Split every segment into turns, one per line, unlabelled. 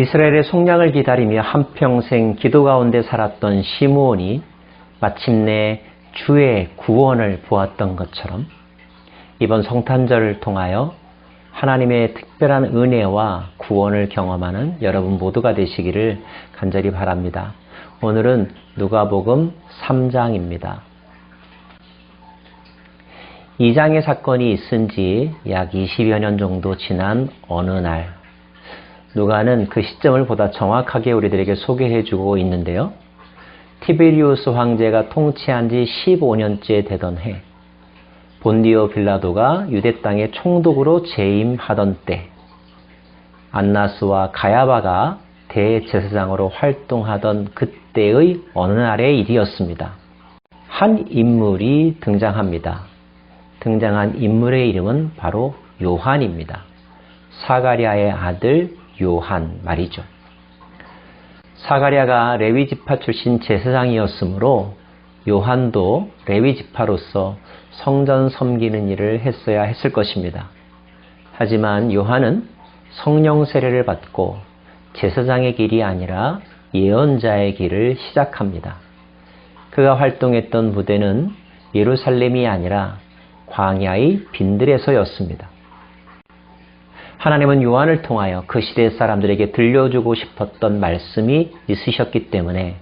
이스라엘의 속량을 기다리며 한평생 기도 가운데 살았던 시므온이 마침내 주의 구원을 보았던 것처럼 이번 성탄절을 통하여 하나님의 특별한 은혜와 구원을 경험하는 여러분 모두가 되시기를 간절히 바랍니다. 오늘은 누가복음 3장입니다. 2장의 사건이 있은 지 약 20여 년 정도 지난 어느 날, 누가는 그 시점을 보다 정확하게 우리들에게 소개해주고 있는데요. 티베리우스 황제가 통치한 지 15년째 되던 해, 본디오 빌라도가 유대 땅의 총독으로 재임하던 때, 안나스와 가야바가 대제사장으로 활동하던 그때의 어느 날의 일이었습니다. 한 인물이 등장합니다. 등장한 인물의 이름은 바로 요한입니다. 사가랴의 아들 요한 말이죠. 사가랴가 레위 지파 출신 제사장이었으므로 요한도 레위 지파로서 성전 섬기는 일을 했어야 했을 것입니다. 하지만 요한은 성령 세례를 받고 제사장의 길이 아니라 예언자의 길을 시작합니다. 그가 활동했던 부대는 예루살렘이 아니라 광야의 빈들에서였습니다. 하나님은 요한을 통하여 그 시대 사람들에게 들려주고 싶었던 말씀이 있으셨기 때문에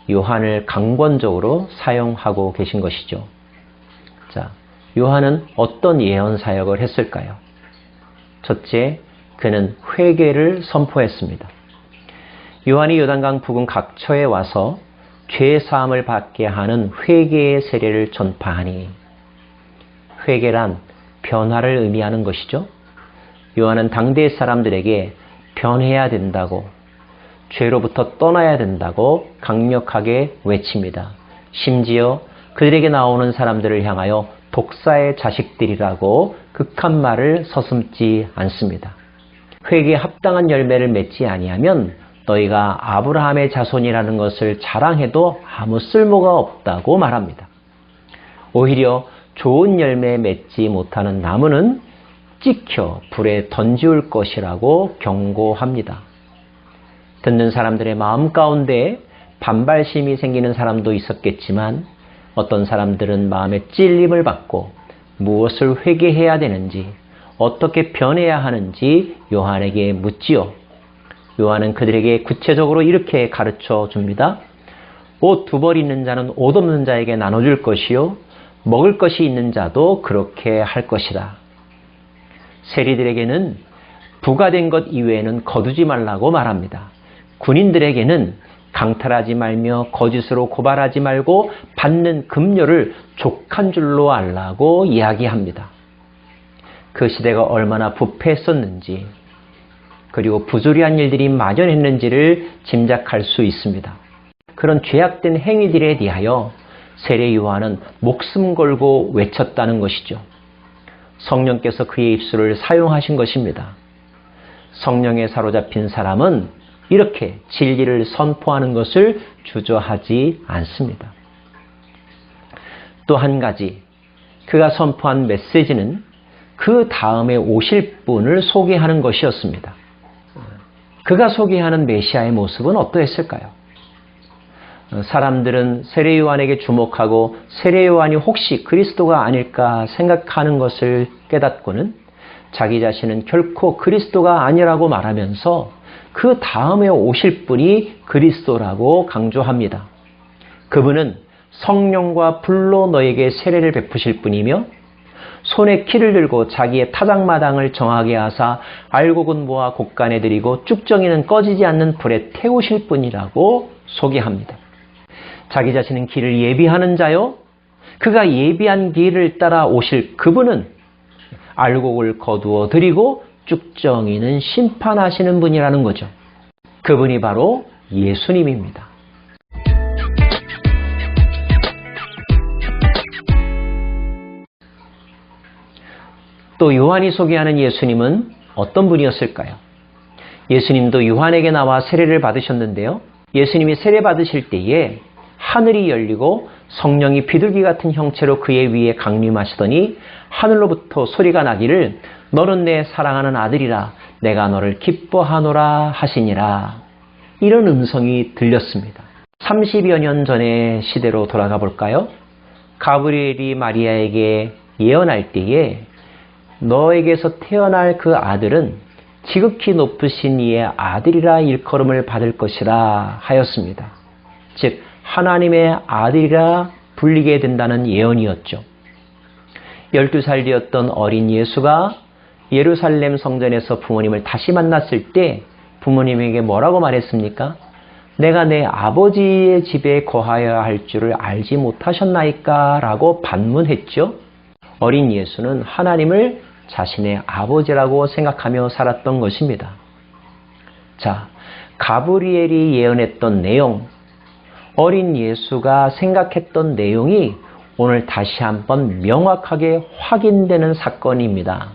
요한을 강권적으로 사용하고 계신 것이죠. 자, 요한은 어떤 예언 사역을 했을까요? 첫째, 그는 회개를 선포했습니다. 요한이 요단강 부근 각처에 와서 죄 사함을 받게 하는 회개의 세례를 전파하니, 회개란 변화를 의미하는 것이죠. 요한은 당대의 사람들에게 변해야 된다고, 죄로부터 떠나야 된다고 강력하게 외칩니다. 심지어 그들에게 나오는 사람들을 향하여 독사의 자식들이라고 극한 말을 서슴지 않습니다. 회개에 합당한 열매를 맺지 아니하면 너희가 아브라함의 자손이라는 것을 자랑해도 아무 쓸모가 없다고 말합니다. 오히려 좋은 열매 맺지 못하는 나무는 찍혀 불에 던지울 것이라고 경고합니다. 듣는 사람들의 마음 가운데 반발심이 생기는 사람도 있었겠지만 어떤 사람들은 마음에 찔림을 받고 무엇을 회개해야 되는지, 어떻게 변해야 하는지 요한에게 묻지요. 요한은 그들에게 구체적으로 이렇게 가르쳐 줍니다. 옷 2벌 있는 자는 옷 없는 자에게 나눠줄 것이요, 먹을 것이 있는 자도 그렇게 할 것이다. 세리들에게는 부과된 것 이외에는 거두지 말라고 말합니다. 군인들에게는 강탈하지 말며 거짓으로 고발하지 말고 받는 급료를 족한 줄로 알라고 이야기합니다. 그 시대가 얼마나 부패했었는지, 그리고 부조리한 일들이 만연했는지를 짐작할 수 있습니다. 그런 죄악된 행위들에 대하여 세례 요한은 목숨 걸고 외쳤다는 것이죠. 성령께서 그의 입술을 사용하신 것입니다. 성령에 사로잡힌 사람은 이렇게 진리를 선포하는 것을 주저하지 않습니다. 또 한 가지, 그가 선포한 메시지는 그 다음에 오실 분을 소개하는 것이었습니다. 그가 소개하는 메시아의 모습은 어떠했을까요? 사람들은 세례 요한에게 주목하고 세례 요한이 혹시 그리스도가 아닐까 생각하는 것을 깨닫고는 자기 자신은 결코 그리스도가 아니라고 말하면서 그 다음에 오실 분이 그리스도라고 강조합니다. 그분은 성령과 불로 너에게 세례를 베푸실 분이며 손에 키를 들고 자기의 타작마당을 정하게 하사 알곡은 모아 곡간에 들이고 쭉정이는 꺼지지 않는 불에 태우실 분이라고 소개합니다. 자기 자신은 길을 예비하는 자요, 그가 예비한 길을 따라 오실 그분은 알곡을 거두어 드리고 쭉정이는 심판하시는 분이라는 거죠. 그분이 바로 예수님입니다. 또 요한이 소개하는 예수님은 어떤 분이었을까요? 예수님도 요한에게 나와 세례를 받으셨는데요. 예수님이 세례 받으실 때에 하늘이 열리고 성령이 비둘기 같은 형체로 그의 위에 강림하시더니 하늘로부터 소리가 나기를 너는 내 사랑하는 아들이라 내가 너를 기뻐하노라 하시니라. 이런 음성이 들렸습니다. 30여 년 전의 시대로 돌아가 볼까요? 가브리엘이 마리아에게 예언할 때에 너에게서 태어날 그 아들은 지극히 높으신 이의 아들이라 일컬음을 받을 것이라 하였습니다. 즉 하나님의 아들이라 불리게 된다는 예언이었죠. 12살 되었던 어린 예수가 예루살렘 성전에서 부모님을 다시 만났을 때 부모님에게 뭐라고 말했습니까? 내가 내 아버지의 집에 거하여야 할 줄을 알지 못하셨나이까? 라고 반문했죠. 어린 예수는 하나님을 자신의 아버지라고 생각하며 살았던 것입니다. 자, 가브리엘이 예언했던 내용, 어린 예수가 생각했던 내용이 오늘 다시 한번 명확하게 확인되는 사건입니다.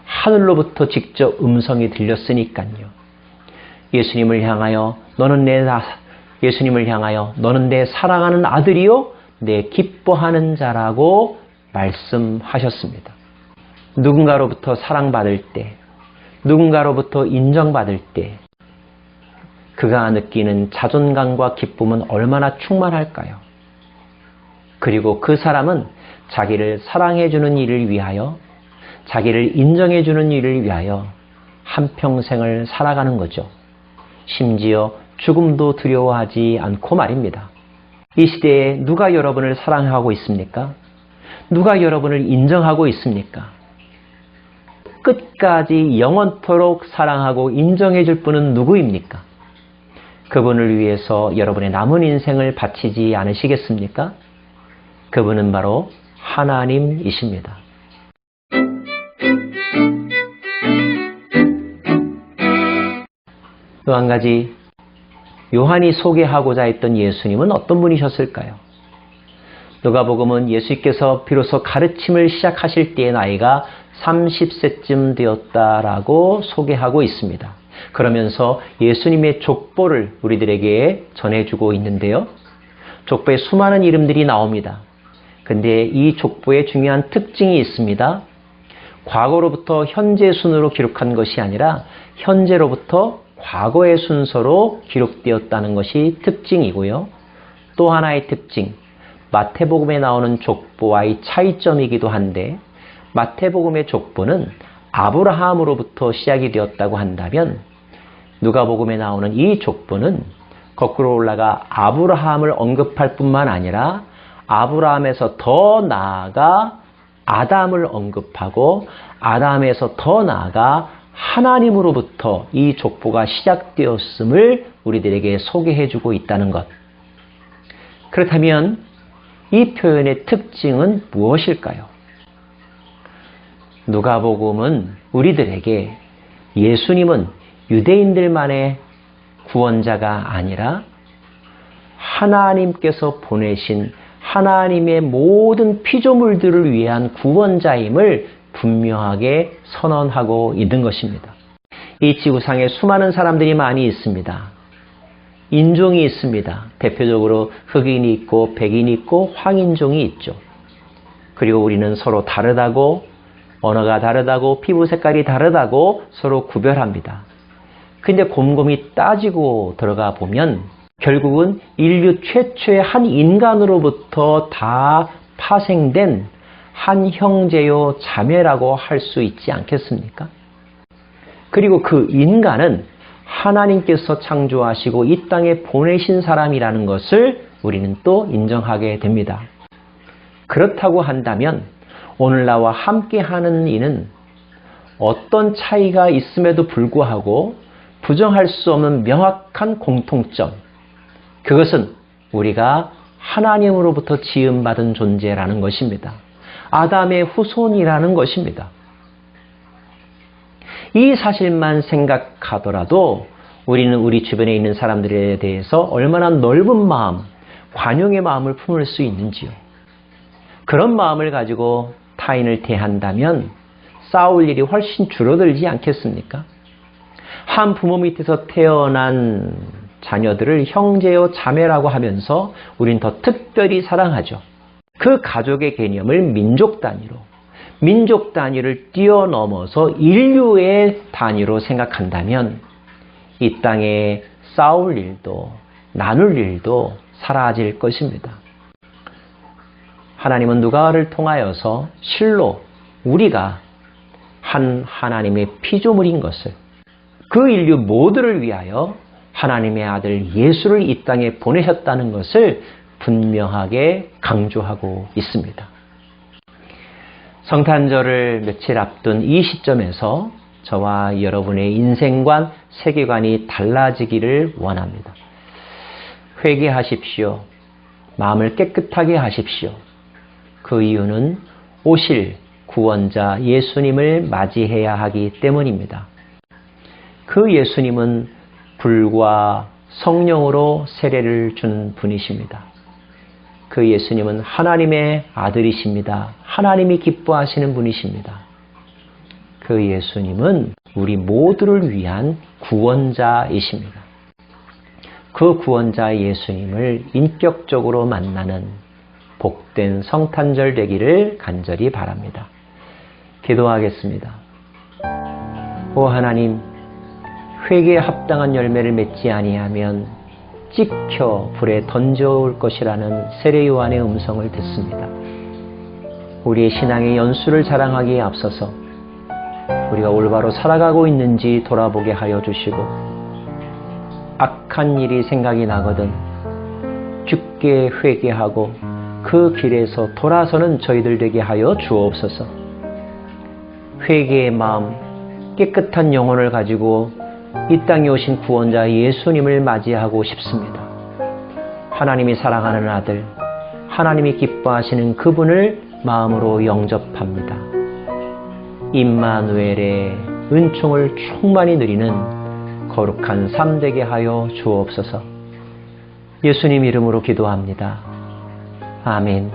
하늘로부터 직접 음성이 들렸으니까요. 예수님을 향하여 너는 내 사랑하는 아들이요 내 기뻐하는 자라고 말씀하셨습니다. 누군가로부터 사랑받을 때, 누군가로부터 인정받을 때 그가 느끼는 자존감과 기쁨은 얼마나 충만할까요? 그리고 그 사람은 자기를 사랑해주는 일을 위하여, 자기를 인정해주는 일을 위하여 한평생을 살아가는 거죠. 심지어 죽음도 두려워하지 않고 말입니다. 이 시대에 누가 여러분을 사랑하고 있습니까? 누가 여러분을 인정하고 있습니까? 끝까지 영원토록 사랑하고 인정해 줄 분은 누구입니까? 그분을 위해서 여러분의 남은 인생을 바치지 않으시겠습니까? 그분은 바로 하나님이십니다. 또 한 가지, 요한이 소개하고자 했던 예수님은 어떤 분이셨을까요? 누가복음은 예수님께서 비로소 가르침을 시작하실 때의 나이가 30세쯤 되었다라고 소개하고 있습니다. 그러면서 예수님의 족보를 우리들에게 전해주고 있는데요. 족보에 수많은 이름들이 나옵니다. 근데 이 족보에 중요한 특징이 있습니다. 과거로부터 현재 순으로 기록한 것이 아니라 현재로부터 과거의 순서로 기록되었다는 것이 특징이고요. 또 하나의 특징, 마태복음에 나오는 족보와의 차이점이기도 한데 마태복음의 족보는 아브라함으로부터 시작이 되었다고 한다면 누가복음에 나오는 이 족보는 거꾸로 올라가 아브라함을 언급할 뿐만 아니라 아브라함에서 더 나아가 아담을 언급하고 아담에서 더 나아가 하나님으로부터 이 족보가 시작되었음을 우리들에게 소개해주고 있다는 것. 그렇다면 이 표현의 특징은 무엇일까요? 누가복음은 우리들에게 예수님은 유대인들만의 구원자가 아니라 하나님께서 보내신 하나님의 모든 피조물들을 위한 구원자임을 분명하게 선언하고 있는 것입니다. 이 지구상에 수많은 사람들이 많이 있습니다. 인종이 있습니다. 대표적으로 흑인이 있고 백인이 있고 황인종이 있죠. 그리고 우리는 서로 다르다고, 언어가 다르다고, 피부 색깔이 다르다고 서로 구별합니다. 근데 곰곰이 따지고 들어가 보면 결국은 인류 최초의 한 인간으로부터 다 파생된 한 형제요 자매라고 할 수 있지 않겠습니까? 그리고 그 인간은 하나님께서 창조하시고 이 땅에 보내신 사람이라는 것을 우리는 또 인정하게 됩니다. 그렇다고 한다면 오늘 나와 함께하는 이는 어떤 차이가 있음에도 불구하고 부정할 수 없는 명확한 공통점, 그것은 우리가 하나님으로부터 지음받은 존재라는 것입니다. 아담의 후손이라는 것입니다. 이 사실만 생각하더라도 우리는 우리 주변에 있는 사람들에 대해서 얼마나 넓은 마음, 관용의 마음을 품을 수 있는지요. 그런 마음을 가지고 타인을 대한다면 싸울 일이 훨씬 줄어들지 않겠습니까? 한 부모 밑에서 태어난 자녀들을 형제요 자매라고 하면서 우린 더 특별히 사랑하죠. 그 가족의 개념을 민족 단위로, 민족 단위를 뛰어넘어서 인류의 단위로 생각한다면 이 땅에 싸울 일도 나눌 일도 사라질 것입니다. 하나님은 누가를 통하여서 실로 우리가 한 하나님의 피조물인 것을, 그 인류 모두를 위하여 하나님의 아들 예수를 이 땅에 보내셨다는 것을 분명하게 강조하고 있습니다. 성탄절을 며칠 앞둔 이 시점에서 저와 여러분의 인생관, 세계관이 달라지기를 원합니다. 회개하십시오. 마음을 깨끗하게 하십시오. 그 이유는 오실 구원자 예수님을 맞이해야 하기 때문입니다. 그 예수님은 불과 성령으로 세례를 준 분이십니다. 그 예수님은 하나님의 아들이십니다. 하나님이 기뻐하시는 분이십니다. 그 예수님은 우리 모두를 위한 구원자이십니다. 그 구원자 예수님을 인격적으로 만나는 복된 성탄절 되기를 간절히 바랍니다. 기도하겠습니다. 오 하나님, 회개에 합당한 열매를 맺지 아니하면 찍혀 불에 던져올 것이라는 세례 요한의 음성을 듣습니다. 우리의 신앙의 연수를 자랑하기에 앞서서 우리가 올바로 살아가고 있는지 돌아보게 하여 주시고, 악한 일이 생각이 나거든 주께 회개하고 그 길에서 돌아서는 저희들 되게 하여 주옵소서. 회개의 마음, 깨끗한 영혼을 가지고 이 땅에 오신 구원자 예수님을 맞이하고 싶습니다. 하나님이 사랑하는 아들, 하나님이 기뻐하시는 그분을 마음으로 영접합니다. 임마누엘의 은총을 충만히 누리는 거룩한 삶 되게 하여 주옵소서. 예수님 이름으로 기도합니다. 아멘.